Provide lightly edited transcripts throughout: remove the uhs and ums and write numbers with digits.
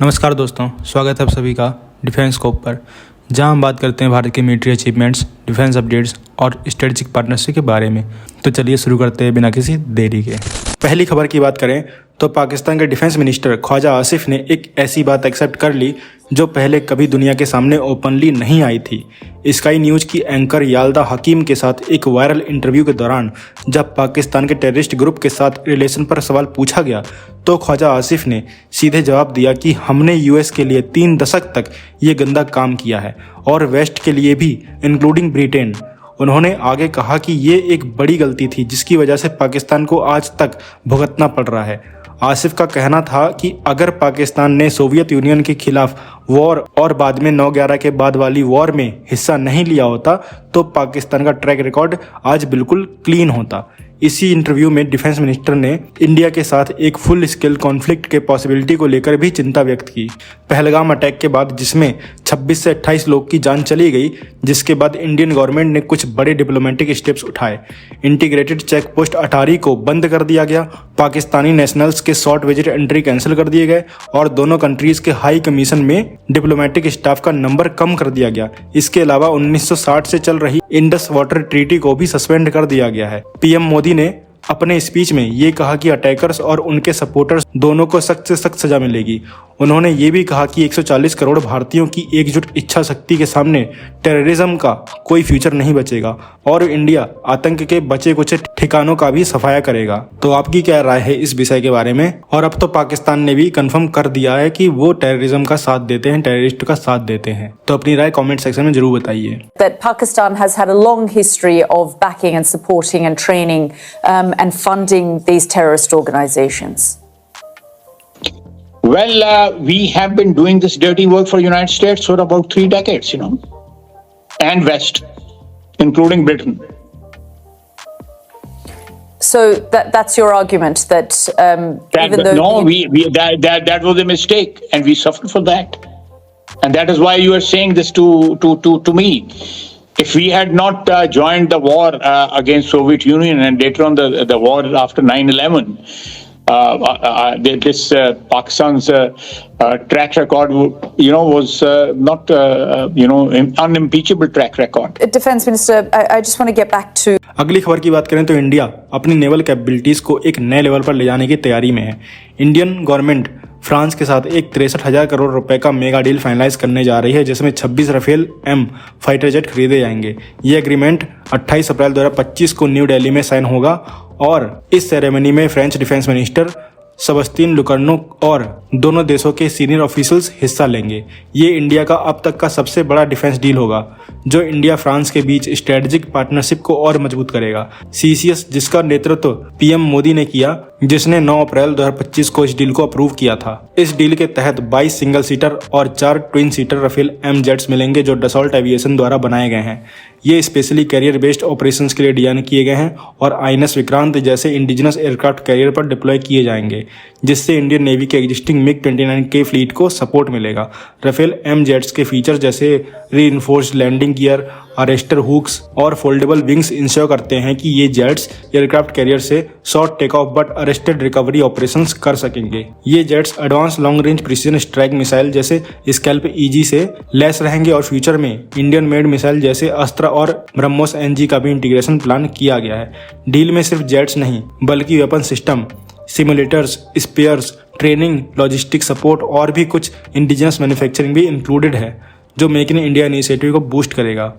नमस्कार दोस्तों, स्वागत है आप सभी का डिफेंस स्कोप पर, जहां हम बात करते हैं भारत के मिलिट्री अचीवमेंट्स, डिफेंस अपडेट्स और स्ट्रेटेजिक पार्टनरशिप के बारे में। तो चलिए शुरू करते हैं बिना किसी देरी के। पहली खबर की बात करें तो पाकिस्तान के डिफेंस मिनिस्टर ख्वाजा आसिफ ने एक ऐसी बात एक्सेप्ट कर ली जो पहले कभी दुनिया के सामने ओपनली नहीं आई थी। स्काई न्यूज़ की एंकर याल्दा हकीम के साथ एक वायरल इंटरव्यू के दौरान जब पाकिस्तान के टेररिस्ट ग्रुप के साथ रिलेशन पर सवाल पूछा गया तो ख्वाजा आसिफ ने सीधे जवाब दिया कि हमने यूएस के लिए 3 दशक तक ये गंदा काम किया है और वेस्ट के लिए भी, इंक्लूडिंग ब्रिटेन। उन्होंने आगे कहा कि ये एक बड़ी गलती थी जिसकी वजह से पाकिस्तान को आज तक भुगतना पड़ रहा है। आसिफ का कहना था कि अगर पाकिस्तान ने सोवियत यूनियन के खिलाफ वॉर और बाद में 9/11 के बाद वाली वॉर में हिस्सा नहीं लिया होता तो पाकिस्तान का ट्रैक रिकॉर्ड आज बिल्कुल क्लीन होता। इसी इंटरव्यू में डिफेंस मिनिस्टर ने इंडिया के साथ एक फुल स्केल कॉन्फ्लिक्ट के पॉसिबिलिटी को लेकर भी चिंता व्यक्त की। पहलगाम अटैक के बाद जिसमें 26 से 28 लोग की जान चली गई, जिसके बाद इंडियन गवर्नमेंट ने कुछ बड़े डिप्लोमेटिक स्टेप्स उठाए। इंटीग्रेटेड चेक पोस्ट अटारी को बंद कर दिया गया, पाकिस्तानी नेशनल्स के शॉर्ट विजिट एंट्री कैंसिल कर दिए गए और दोनों कंट्रीज के हाई कमीशन में डिप्लोमेटिक स्टाफ का नंबर कम कर दिया गया। इसके अलावा 1960 से चल रही इंडस वाटर ट्रीटी को भी सस्पेंड कर दिया गया है। पीएम मोदी ने अपने स्पीच में ये कहा कि अटैकर्स और उनके सपोर्टर्स दोनों को सख्त से सख्त सजा मिलेगी। उन्होंने ये भी कहा कि 140 करोड़ भारतीयों की एकजुट इच्छा शक्ति के सामने टेररिज्म का कोई फ्यूचर नहीं बचेगा और इंडिया आतंक के बचे कुचे ठिकानों का भी सफाया करेगा। तो आपकी क्या राय है इस विषय के बारे में? और अब तो पाकिस्तान ने भी कंफर्म कर दिया है कि वो टेररिज्म का साथ देते हैं, टेररिस्ट का साथ देते हैं। तो अपनी राय कमेंट सेक्शन में जरूर बताइए। That Pakistan has had a long history of backing and supporting and training and funding these terrorist organizations. Well, we have been doing this dirty work for the United States for about 3 decades, and West, including Britain. So that's your argument that even though that was a mistake, and we suffered for that, and that is why you are saying this to me. If we had not joined the war against Soviet Union and later on the war after 9/11. This Pakistan's track record, was not, unimpeachable track record. Defense Minister, I just want to get back to. अगली खबर की बात करें तो India अपनी naval capabilities को एक नए लेवल पर ले जाने की तैयारी में है। इंडियन गवर्नमेंट फ्रांस के साथ एक 63,000 करोड़ रुपए का मेगा डील फाइनलाइज करने जा रही है, जिसमें 26 राफेल एम फाइटर जेट खरीदे जाएंगे। ये एग्रीमेंट 28 अप्रैल 2025 को न्यू दिल्ली में साइन होगा और इस सेरेमनी में फ्रेंच डिफेंस मिनिस्टर सेबेस्टियन लुकर्नो और दोनों देशों के सीनियर ऑफिशियल्स हिस्सा लेंगे। ये इंडिया का अब तक का सबसे बड़ा डिफेंस डील होगा जो इंडिया फ्रांस के बीच स्ट्रेटेजिक पार्टनरशिप को और मजबूत करेगा। सीसीएस, जिसका नेतृत्व पीएम मोदी ने किया, जिसने 9 अप्रैल 2025 को इस डील को अप्रूव किया था। इस डील के तहत 22 सिंगल सीटर और 4 twin seater Rafale M jets मिलेंगे जो डसॉल्ट एविएशन द्वारा बनाए गए हैं। ये स्पेशली कैरियर बेस्ड ऑपरेशंस के लिए डिजाइन किए गए हैं और आईएनएस विक्रांत जैसे इंडिजिनस एयरक्राफ्ट कैरियर पर डिप्लॉय किए जाएंगे, जिससे इंडियन नेवी के एग्जिस्टिंग मिग 29 के फ्लीट को सपोर्ट मिलेगा। राफेल एम जेट्स के फीचर जैसे reinforced landing gear, arrester hooks और फोल्डेबल विंग्स इंश्योर करते हैं कि ये जेट्स एयरक्राफ्ट कैरियर से short take off but arrested recovery operations कर सकेंगे। ये jets advance long range precision strike missile जैसे स्कैल्प ईजी से लैस रहेंगे और फ्यूचर में इंडियन मेड मिसाइल जैसे अस्त्र और ब्रह्मोस एनजी का भी इंटीग्रेशन प्लान किया गया है। डील में सिर्फ जेट्स नहीं बल्कि weapon system, simulators, spares, training, logistic support और भी कुछ इंडिजिनस मैन्युफैक्चरिंग भी इंक्लूडेड है जो मेक इन इंडिया इनिशिएटिव को बूस्ट करेगा।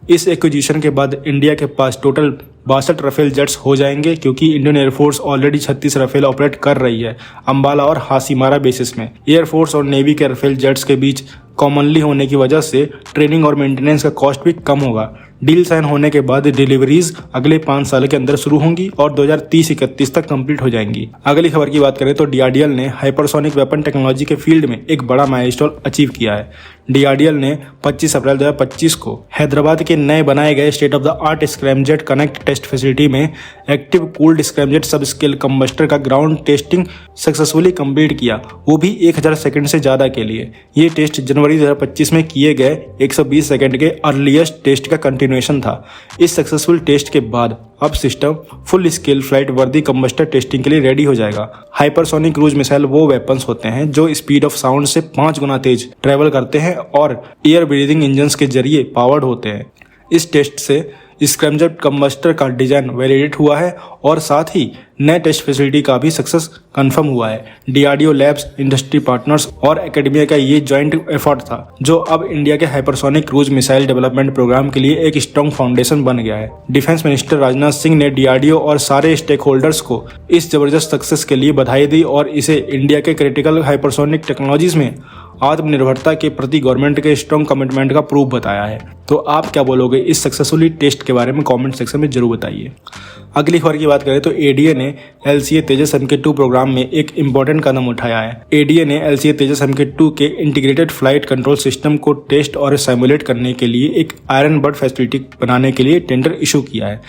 इस एक्विजिशन के बाद इंडिया के पास टोटल 62 राफेल जेट्स हो जाएंगे, क्योंकि Indian air force already 36 Rafale operate कर रही है अंबाला और हासीमारा बेसिस में। एयरफोर्स और नेवी के राफेल जेट्स के बीच कॉमनली होने की वजह से ट्रेनिंग और मेंटेनेंस का कॉस्ट भी कम होगा। डील साइन होने के बाद डिलीवरीज अगले 5 साल के अंदर शुरू होंगी और 2030-31 तक कंप्लीट हो जाएंगी। अगली खबर की बात करें तो डीआरडीएल ने हाइपरसोनिक वेपन टेक्नोलॉजी के फील्ड में एक बड़ा माइलस्टोन अचीव किया है। डीआरडीएल ने 25 अप्रैल 2025 को हैदराबाद के नए बनाए गए state of the art scramjet connect test facility में active cooled scramjet sub scale combustor का ग्राउंड टेस्टिंग सक्सेसफुली कंप्लीट किया, वो भी 1000 सेकंड से ज्यादा के लिए। ये टेस्ट जनवरी 2025 में किए गए 120 सेकंड के अर्लीस्ट टेस्ट का कंटिन्यू कंटिन्यूएशन था। इस सक्सेसफुल टेस्ट के बाद अब सिस्टम फुल स्केल फ्लाइट वर्दी कंबस्टर टेस्टिंग के लिए रेडी हो जाएगा। हाइपरसोनिक क्रूज मिसाइल वो वेपन्स होते हैं जो स्पीड ऑफ साउंड से 5 गुना तेज ट्रेवल करते हैं और एयर ब्रीदिंग इंजन्स के जरिए पावर्ड होते हैं। इस टेस्ट से स्क्रैमजेट कंबस्टर का डिजाइन वैलिडेट हुआ है और साथ ही नए टेस्ट फैसिलिटी का भी सक्सेस कंफर्म हुआ है। डीआरडीओ लैब्स, इंडस्ट्री पार्टनर्स और एकेडमिया का ये जॉइंट एफर्ट था जो अब इंडिया के hypersonic cruise missile development programme के लिए एक स्ट्रॉन्ग फाउंडेशन बन गया है। डिफेंस मिनिस्टर राजनाथ सिंह ने डीआरडीओ और सारे स्टेक होल्डर्स को इस जबरदस्त सक्सेस के लिए बधाई दी और इसे इंडिया के क्रिटिकल हाइपरसोनिक टेक्नोलॉजीज में आत्मनिर्भरता के प्रति गवर्नमेंट के स्ट्रॉन्ग कमिटमेंट का प्रूफ बताया है। तो आप क्या बोलोगे इस सक्सेसफुली टेस्ट के बारे में कमेंट सेक्शन में जरूर बताइए। अगली खबर की बात करें तो एडीए ने एलसीए तेजस MK2 प्रोग्राम में एक इम्पोर्टेंट कदम उठाया है। एडीए ने एलसीए तेजस MK2 के इंटीग्रेटेड फ्लाइट कंट्रोल सिस्टम को टेस्ट और सिमुलेट करने के लिए एक आयरन बर्ड फैसिलिटी बनाने के लिए टेंडर इशू किया है।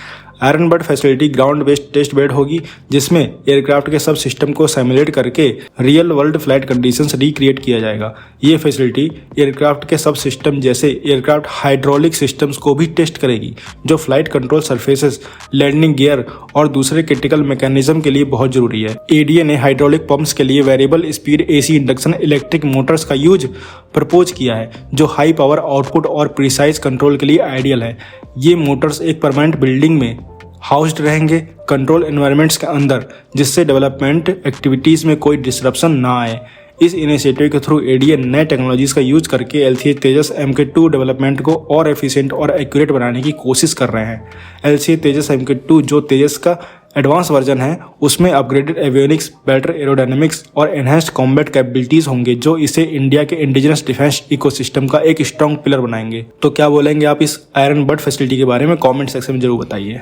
Iron bird facility ground based test bed होगी जिसमें एयरक्राफ्ट के सब सिस्टम को सिमुलेट करके real world flight conditions recreate किया जाएगा। ये फैसिलिटी एयरक्राफ्ट के सब सिस्टम जैसे एयरक्राफ्ट हाइड्रोलिक सिस्टम्स को भी टेस्ट करेगी जो flight control surfaces, landing gear और दूसरे क्रिटिकल मैकेनिज्म के लिए बहुत जरूरी है। एडीए ने हाइड्रोलिक पंप्स के लिए variable speed AC induction electric Motors का यूज प्रपोज किया है जो हाई पावर आउटपुट और प्रिसाइज कंट्रोल के लिए आइडियल है। ये मोटर्स एक परमानेंट बिल्डिंग में हाउस्ड रहेंगे कंट्रोल एनवायरनमेंट्स के अंदर जिससे डेवलपमेंट एक्टिविटीज़ में कोई डिसरप्शन ना आए। इस इनिशिएटिव के थ्रू एडीए नए टेक्नोलॉजीज का यूज करके एलसीए तेजस MK2 डेवलपमेंट को और एफिशिएंट और एक्यूरेट बनाने की कोशिश कर रहे हैं। एलसीए तेजस MK2 जो तेजस का एडवांस वर्जन है उसमें अपग्रेडेड एवियोनिक्स, बेटर एरोडायनेमिक्स और एनहांस्ड कॉम्बैट कैपेबिलिटीज होंगे जो इसे इंडिया के इंडिजिनस डिफेंस इकोसिस्टम का एक स्ट्रॉन्ग पिलर बनाएंगे। तो क्या बोलेंगे आप इस आयरन बर्ड फैसिलिटी के बारे में कमेंट सेक्शन में जरूर बताइए।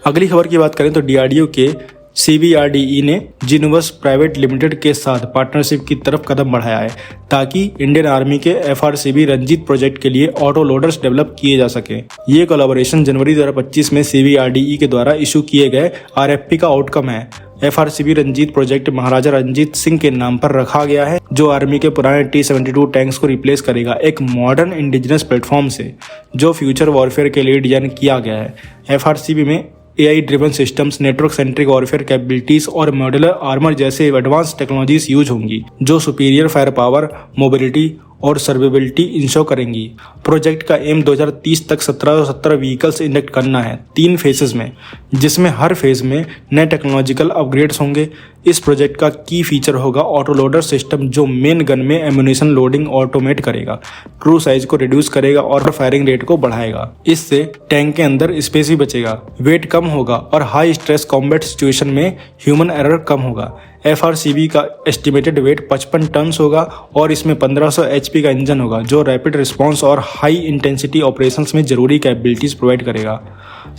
अगली खबर की बात करें तो डीआरडीओ के CBRDE ने जिनोवस प्राइवेट लिमिटेड के साथ पार्टनरशिप की तरफ कदम बढ़ाया है ताकि इंडियन आर्मी के FRCB रंजीत प्रोजेक्ट के लिए ऑटो लोडर्स डेवलप किए जा सके। ये कोलैबोरेशन जनवरी 2025 में CBRDE के द्वारा इशू किए गए RFP का आउटकम है। FRCB रंजीत प्रोजेक्ट महाराजा रंजीत सिंह के नाम पर रखा गया है जो आर्मी के पुराने T-72 टैंक्स को रिप्लेस करेगा एक मॉडर्न इंडिजिनस प्लेटफॉर्म से जो फ्यूचर वॉरफेयर के लिए डिजाइन किया गया है। FRCB में AI driven systems, network centric warfare capabilities और मॉड्यूलर आर्मर जैसे एडवांस टेक्नोलॉजीज यूज होंगी जो सुपीरियर फायर पावर, मोबिलिटी और सर्वाइवेबिलिटी इंश्योर करेंगी। प्रोजेक्ट का एम 2030 तक 1717 व्हीकल्स इंडक्ट करना है 3 फेजेस में जिसमें हर फेज में नए टेक्नोलॉजिकल अपग्रेड्स होंगे। इस प्रोजेक्ट का की फीचर होगा ऑटो लोडर सिस्टम जो मेन गन में एम्यूनिशन लोडिंग ऑटोमेट करेगा, क्रू साइज को रिड्यूस करेगा और फायरिंग रेट को बढ़ाएगा। इससे टैंक के अंदर स्पेस भी बचेगा, वेट कम होगा और हाई स्ट्रेस कॉम्बैट सिचुएशन में ह्यूमन एरर कम होगा। FRCB का एस्टिमेटेड वेट 55 टन होगा और इसमें 1500 HP का इंजन होगा जो रैपिड रिस्पांस और हाई इंटेंसिटी ऑपरेशंस में जरूरी कैपेबिलिटीज प्रोवाइड करेगा।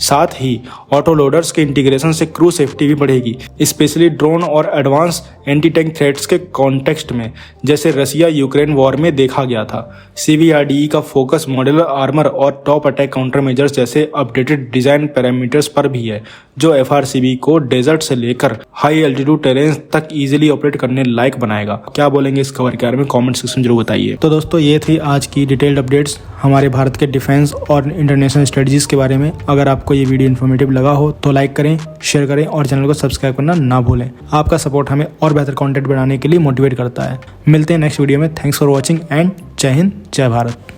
साथ ही ऑटो लोडर्स के इंटीग्रेशन से क्रू सेफ्टी भी बढ़ेगी, स्पेशली ड्रोन और एडवांस एंटी टैंक थ्रेट्स के कॉन्टेक्स्ट में जैसे रसिया यूक्रेन वॉर में देखा गया था। CBRDE का फोकस मॉड्यूलर आर्मर और टॉप अटैक काउंटर मेजर्स जैसे अपडेटेड डिजाइन पैरामीटर्स पर भी है जो FRCB को डेजर्ट से लेकर हाई एल्टीट्यूड टेरेन तक इजीली ऑपरेट करने लायक बनाएगा। क्या बोलेंगे इस खबर के बारे में कमेंट सेक्शन जरूर बताइए। तो दोस्तों ये थी आज की डिटेल्ड अपडेट्स हमारे भारत के डिफेंस और इंटरनेशनल स्ट्रेटजीज के बारे में। अगर आपको ये वीडियो इन्फॉर्मेटिव लगा हो तो लाइक करें, शेयर करें और चैनल को सब्सक्राइब करना ना भूलें। आपका सपोर्ट हमें और बेहतर कंटेंट बनाने के लिए मोटिवेट करता है। मिलते हैं नेक्स्ट वीडियो में। थैंक्स फॉर वॉचिंग एंड जय हिंद, जय भारत।